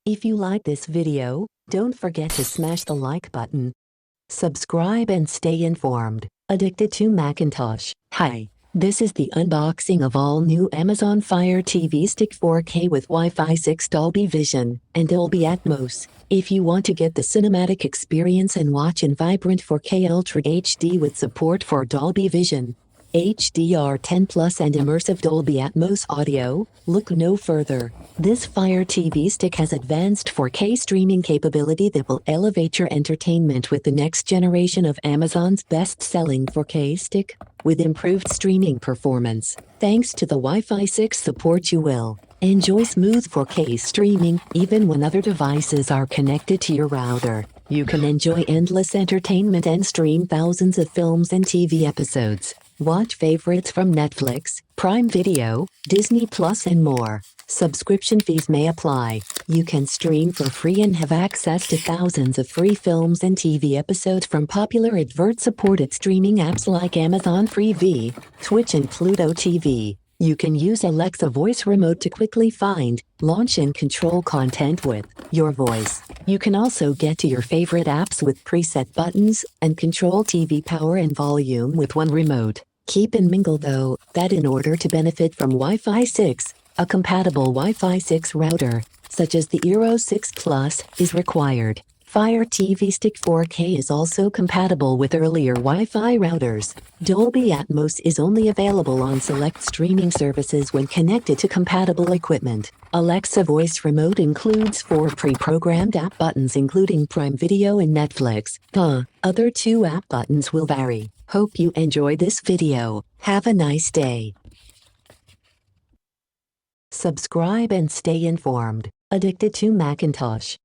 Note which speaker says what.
Speaker 1: If you like this video, don't forget to smash the like button. Subscribe and stay informed. Addicted to Macintosh. Hi, this is the unboxing of all new Amazon Fire TV Stick 4K with Wi-Fi 6 Dolby Vision and Dolby Atmos. If you want to get the cinematic experience and watch in vibrant 4K Ultra HD with support for Dolby Vision, HDR10 Plus and immersive Dolby Atmos audio, look no further. This Fire TV Stick has advanced 4K streaming capability that will elevate your entertainment with the next generation of Amazon's best-selling 4K stick. With improved streaming performance, thanks to the Wi-Fi 6 support, you will enjoy smooth 4K streaming even when other devices are connected to your router. You can enjoy endless entertainment and stream thousands of films and TV episodes. Watch favorites from Netflix, Prime Video, Disney Plus and more. Subscription fees may apply. You can stream for free and have access to thousands of free films and TV episodes from popular advert-supported streaming apps like Amazon Freevee, Twitch and Pluto TV. You can use Alexa voice remote to quickly find, launch and control content with your voice. You can also get to your favorite apps with preset buttons and control TV power and volume with one remote. Keep in mind though, that in order to benefit from Wi-Fi 6, a compatible Wi-Fi 6 router, such as the Eero 6 Plus, is required. Fire TV Stick 4K is also compatible with earlier Wi-Fi routers. Dolby Atmos is only available on select streaming services when connected to compatible equipment. Alexa voice remote includes 4 pre-programmed app buttons including Prime Video and Netflix. Other 2 app buttons will vary. Hope you enjoy this video. Have a nice day. Subscribe and stay informed. Addicted to Macintosh.